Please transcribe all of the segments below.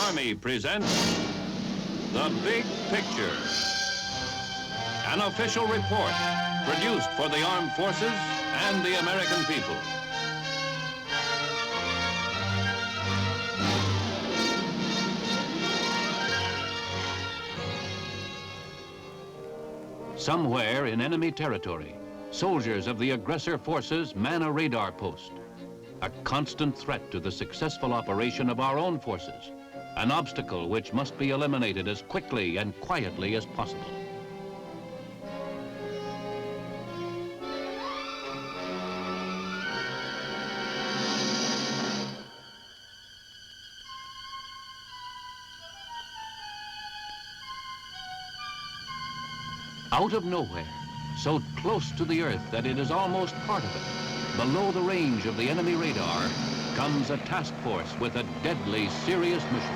Army presents The Big Picture, an official report produced for the armed forces and the American people. Somewhere in enemy territory, soldiers of the aggressor forces man a radar post, a constant threat to the successful operation of our own forces, an obstacle which must be eliminated as quickly and quietly as possible. Out of nowhere, so close to the earth that it is almost part of it, below the range of the enemy radar, comes a task force with a deadly, serious mission.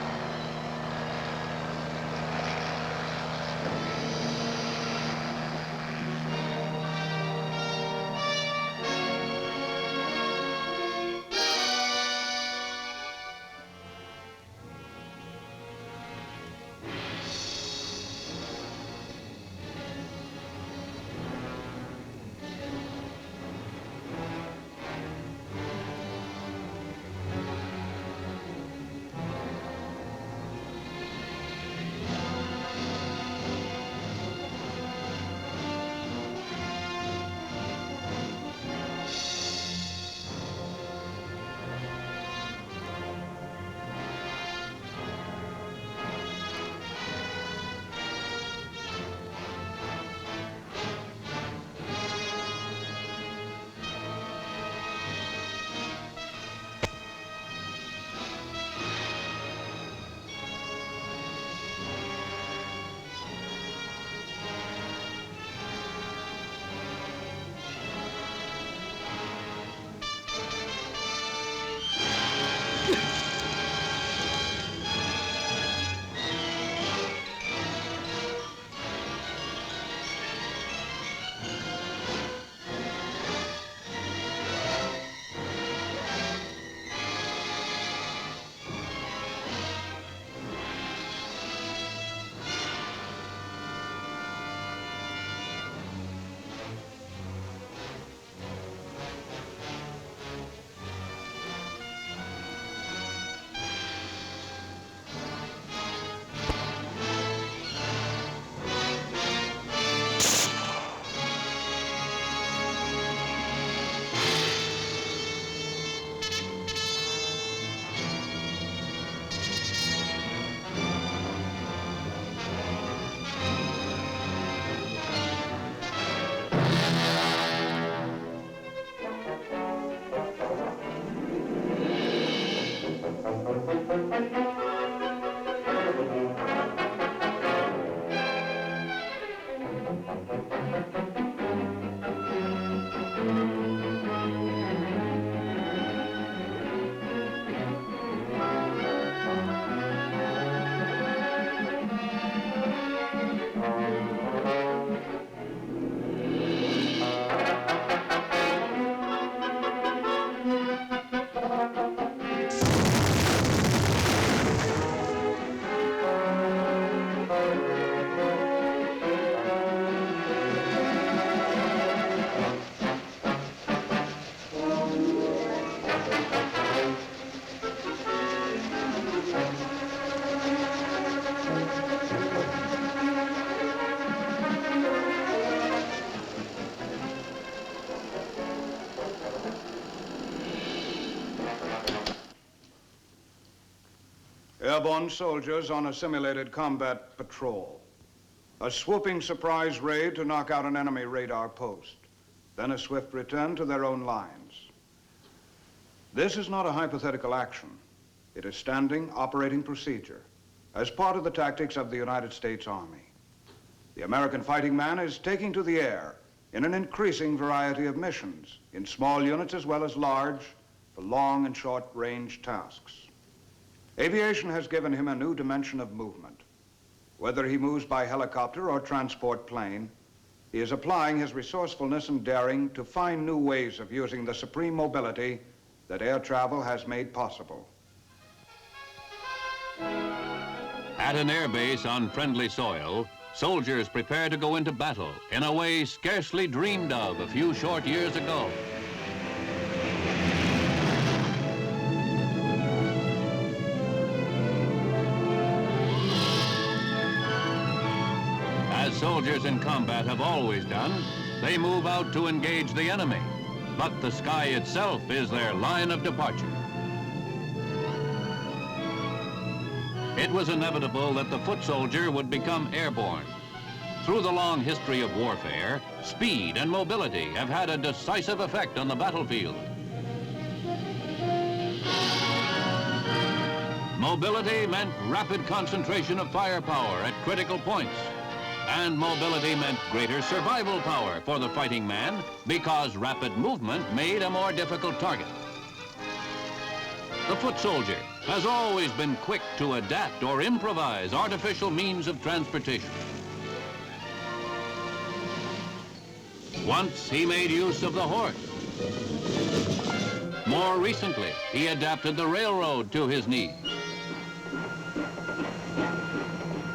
Airborne soldiers on a simulated combat patrol. A swooping surprise raid to knock out an enemy radar post. Then a swift return to their own lines. This is not a hypothetical action. It is standing operating procedure as part of the tactics of the United States Army. The American fighting man is taking to the air in an increasing variety of missions, in small units as well as large, for long and short range tasks. Aviation has given him a new dimension of movement. Whether he moves by helicopter or transport plane, he is applying his resourcefulness and daring to find new ways of using the supreme mobility that air travel has made possible. At an air base on friendly soil, soldiers prepare to go into battle in a way scarcely dreamed of a few short years ago. As soldiers in combat have always done, they move out to engage the enemy, but the sky itself is their line of departure. It was inevitable that the foot soldier would become airborne. Through the long history of warfare, speed and mobility have had a decisive effect on the battlefield. Mobility meant rapid concentration of firepower at critical points. And mobility meant greater survival power for the fighting man because rapid movement made a more difficult target. The foot soldier has always been quick to adapt or improvise artificial means of transportation. Once he made use of the horse. More recently, he adapted the railroad to his needs.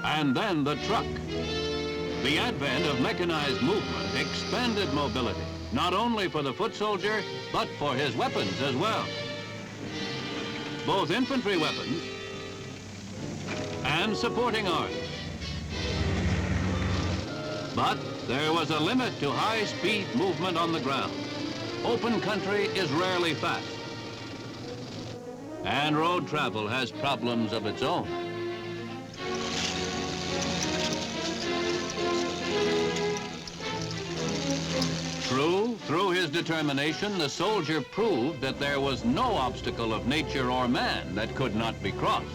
And then the truck. The advent of mechanized movement expanded mobility, not only for the foot soldier, but for his weapons as well. Both infantry weapons and supporting arms. But there was a limit to high-speed movement on the ground. Open country is rarely fast. And road travel has problems of its own. Through his determination, the soldier proved that there was no obstacle of nature or man that could not be crossed.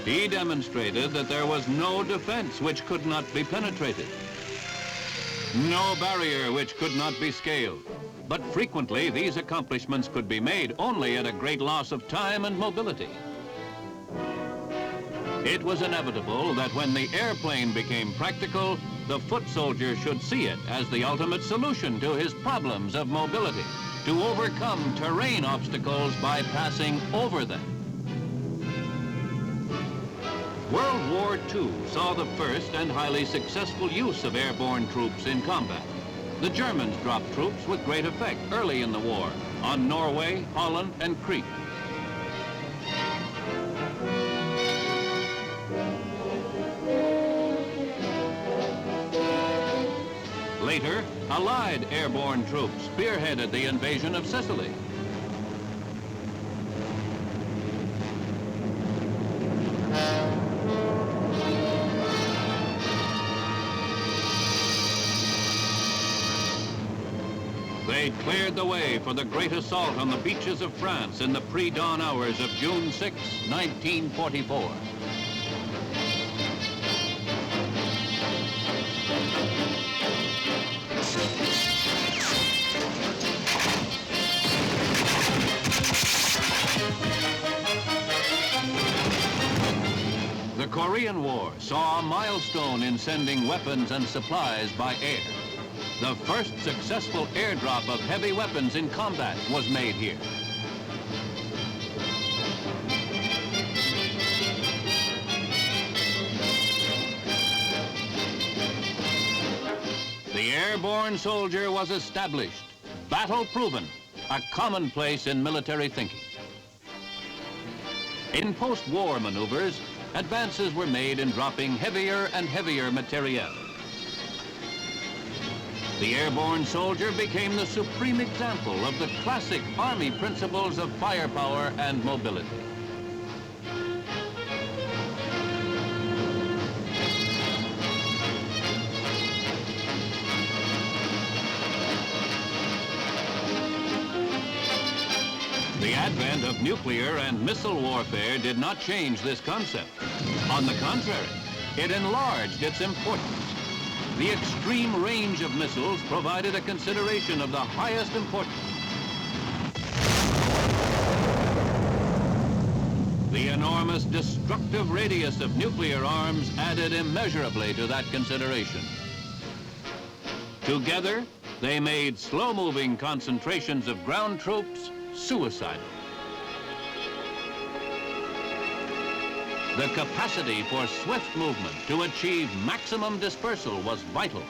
He demonstrated that there was no defense which could not be penetrated, no barrier which could not be scaled. But frequently, these accomplishments could be made only at a great loss of time and mobility. It was inevitable that when the airplane became practical, the foot soldier should see it as the ultimate solution to his problems of mobility, to overcome terrain obstacles by passing over them. World War II saw the first and highly successful use of airborne troops in combat. The Germans dropped troops with great effect early in the war on Norway, Holland, and Crete. Later, Allied airborne troops spearheaded the invasion of Sicily. They cleared the way for the great assault on the beaches of France in the pre-dawn hours of June 6, 1944. The Korean War saw a milestone in sending weapons and supplies by air. The first successful airdrop of heavy weapons in combat was made here. The airborne soldier was established, battle-proven, a commonplace in military thinking. In post-war maneuvers, advances were made in dropping heavier and heavier materiel. The airborne soldier became the supreme example of the classic Army principles of firepower and mobility. The advent of nuclear and missile warfare did not change this concept. On the contrary, it enlarged its importance. The extreme range of missiles provided a consideration of the highest importance. The enormous destructive radius of nuclear arms added immeasurably to that consideration. Together, they made slow-moving concentrations of ground troops suicidal. The capacity for swift movement to achieve maximum dispersal was vital,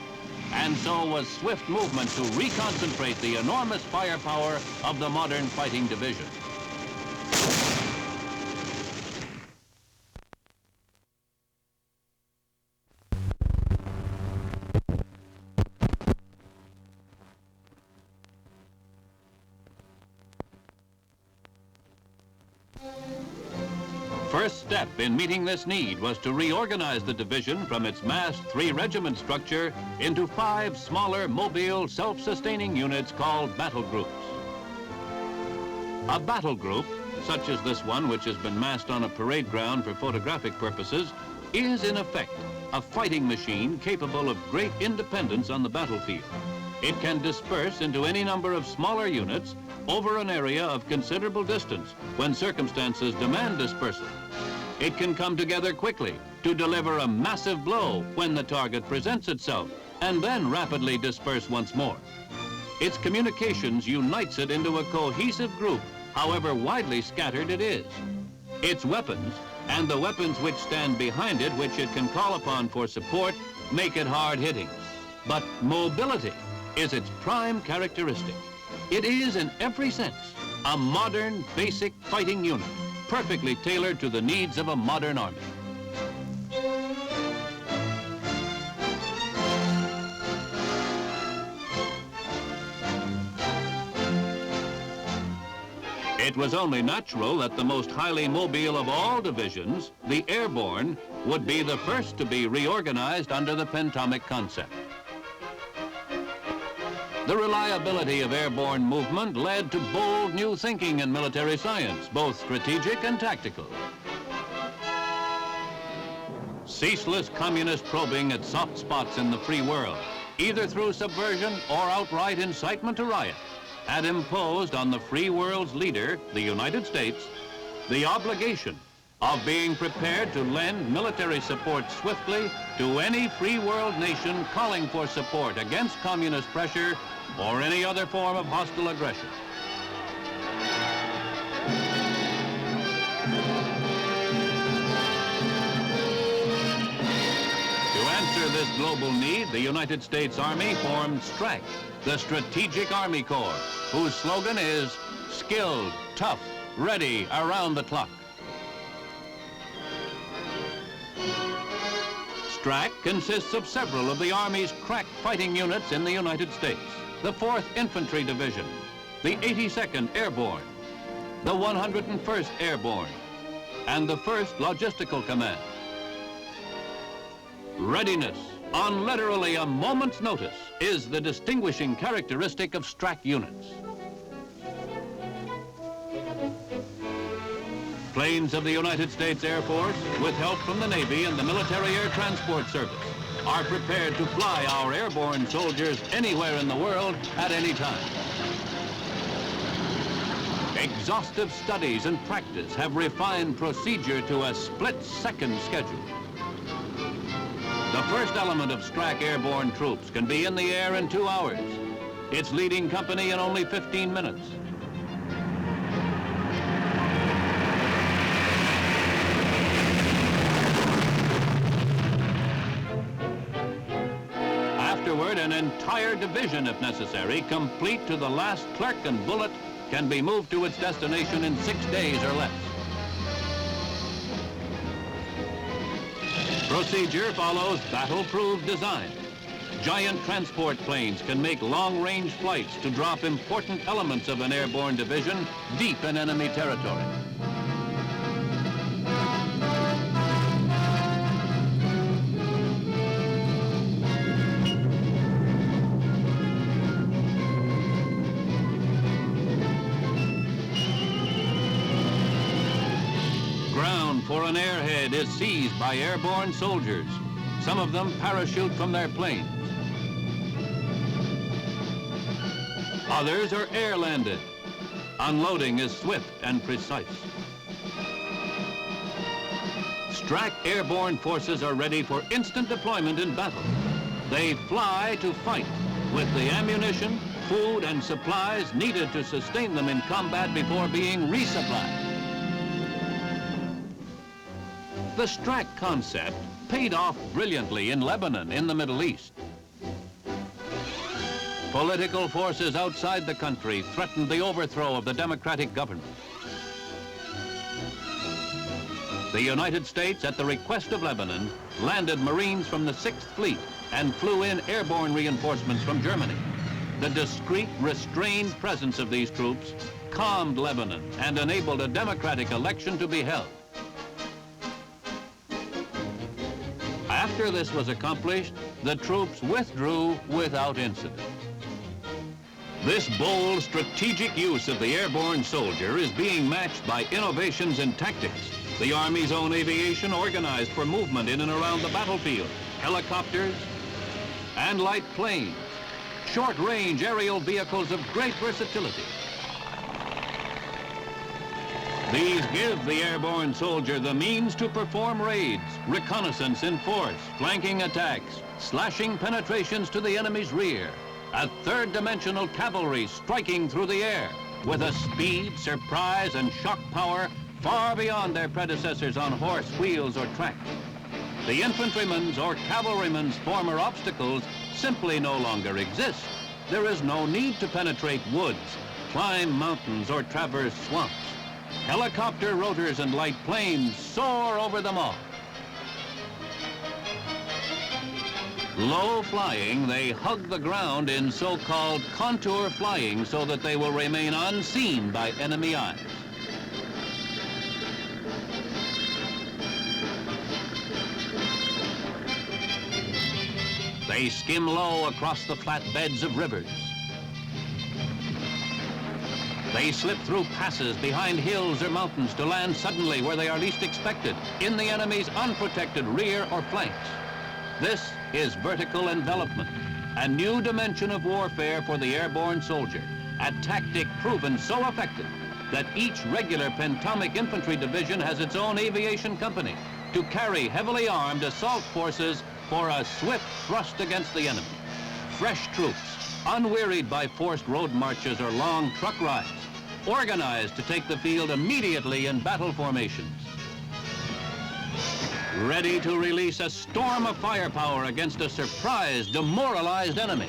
and so was swift movement to reconcentrate the enormous firepower of the modern fighting division. First step in meeting this need was to reorganize the division from its massed 3-regiment structure into 5 smaller, mobile, self-sustaining units called battle groups. A battle group, such as this one which has been massed on a parade ground for photographic purposes, is in effect a fighting machine capable of great independence on the battlefield. It can disperse into any number of smaller units over an area of considerable distance when circumstances demand dispersal. It can come together quickly to deliver a massive blow when the target presents itself, and then rapidly disperse once more. Its communications unites it into a cohesive group, however widely scattered it is. Its weapons, and the weapons which stand behind it, which it can call upon for support, make it hard-hitting. But mobility is its prime characteristic. It is, in every sense, a modern, basic fighting unit, perfectly tailored to the needs of a modern army. It was only natural that the most highly mobile of all divisions, the Airborne, would be the first to be reorganized under the pentomic concept. The reliability of airborne movement led to bold new thinking in military science, both strategic and tactical. Ceaseless communist probing at soft spots in the free world, either through subversion or outright incitement to riot, had imposed on the free world's leader, the United States, the obligation of being prepared to lend military support swiftly to any free world nation calling for support against communist pressure or any other form of hostile aggression. To answer this global need, the United States Army formed STRAC, the Strategic Army Corps, whose slogan is skilled, tough, ready, around the clock. STRAC consists of several of the Army's crack fighting units in the United States. The 4th Infantry Division, the 82nd Airborne, the 101st Airborne, and the 1st Logistical Command. Readiness, on literally a moment's notice, is the distinguishing characteristic of STRAC units. Planes of the United States Air Force, with help from the Navy and the Military Air Transport Service, are prepared to fly our airborne soldiers anywhere in the world at any time. Exhaustive studies and practice have refined procedure to a split-second schedule. The first element of STRAC airborne troops can be in the air in 2 hours. Its leading company in only 15 minutes. Afterward, an entire division, if necessary, complete to the last clerk and bullet, can be moved to its destination in 6 days or less. Procedure follows battle-proved design. Giant transport planes can make long-range flights to drop important elements of an airborne division deep in enemy territory. For an airhead is seized by airborne soldiers. Some of them parachute from their planes. Others are air-landed. Unloading is swift and precise. STRAC airborne forces are ready for instant deployment in battle. They fly to fight with the ammunition, food, and supplies needed to sustain them in combat before being resupplied. The Strat concept paid off brilliantly in Lebanon in the Middle East. Political forces outside the country threatened the overthrow of the democratic government. The United States, at the request of Lebanon, landed Marines from the 6th Fleet and flew in airborne reinforcements from Germany. The discreet, restrained presence of these troops calmed Lebanon and enabled a democratic election to be held. After this was accomplished, the troops withdrew without incident. This bold, strategic use of the airborne soldier is being matched by innovations in tactics. The Army's own aviation organized for movement in and around the battlefield, helicopters and light planes, short-range aerial vehicles of great versatility. These give the airborne soldier the means to perform raids, reconnaissance in force, flanking attacks, slashing penetrations to the enemy's rear, a third-dimensional cavalry striking through the air with a speed, surprise, and shock power far beyond their predecessors on horse, wheels, or track. The infantryman's or cavalryman's former obstacles simply no longer exist. There is no need to penetrate woods, climb mountains, or traverse swamps. Helicopter rotors and light planes soar over them all. Low flying, they hug the ground in so-called contour flying so that they will remain unseen by enemy eyes. They skim low across the flat beds of rivers. They slip through passes behind hills or mountains to land suddenly where they are least expected, in the enemy's unprotected rear or flanks. This is vertical envelopment, a new dimension of warfare for the airborne soldier, a tactic proven so effective that each regular pentomic infantry division has its own aviation company to carry heavily armed assault forces for a swift thrust against the enemy. Fresh troops, unwearied by forced road marches or long truck rides, organized to take the field immediately in battle formations. Ready to release a storm of firepower against a surprised, demoralized enemy.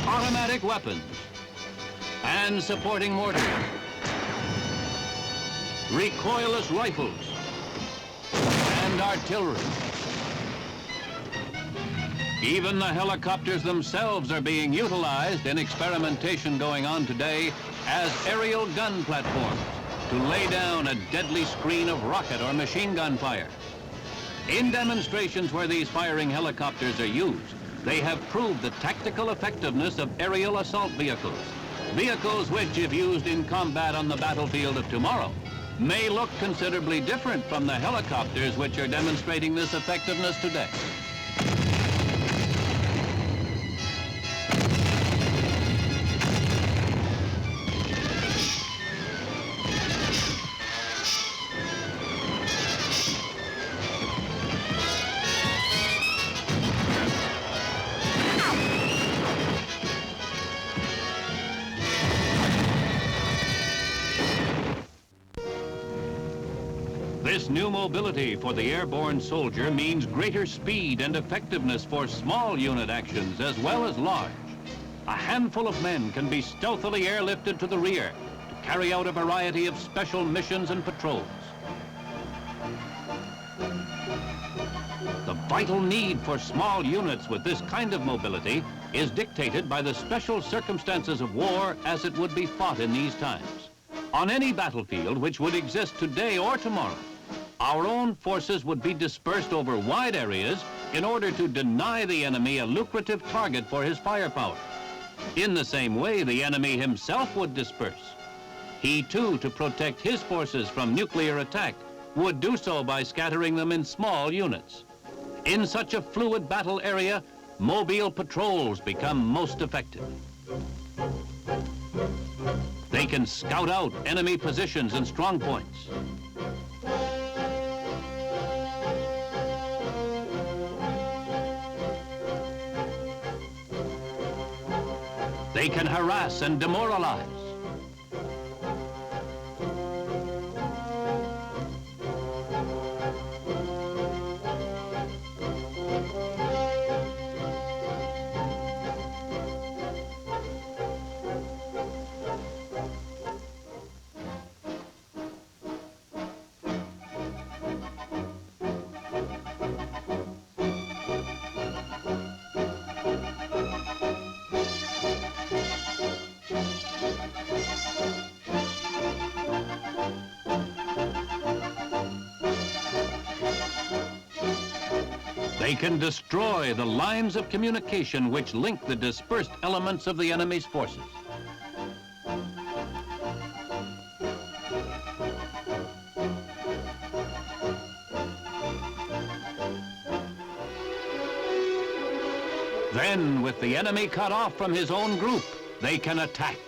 Automatic weapons and supporting mortars. Recoilless rifles and artillery. Even the helicopters themselves are being utilized in experimentation going on today as aerial gun platforms to lay down a deadly screen of rocket or machine gun fire. In demonstrations where these firing helicopters are used, they have proved the tactical effectiveness of aerial assault vehicles. Vehicles which, if used in combat on the battlefield of tomorrow, may look considerably different from the helicopters which are demonstrating this effectiveness today. This new mobility for the airborne soldier means greater speed and effectiveness for small unit actions as well as large. A handful of men can be stealthily airlifted to the rear to carry out a variety of special missions and patrols. The vital need for small units with this kind of mobility is dictated by the special circumstances of war as it would be fought in these times. On any battlefield which would exist today or tomorrow, our own forces would be dispersed over wide areas in order to deny the enemy a lucrative target for his firepower. In the same way, the enemy himself would disperse. He, too, to protect his forces from nuclear attack, would do so by scattering them in small units. In such a fluid battle area, mobile patrols become most effective. They can scout out enemy positions and strong points. They can harass and demoralize. They can destroy the lines of communication which link the dispersed elements of the enemy's forces. Then, with the enemy cut off from his own group, they can attack.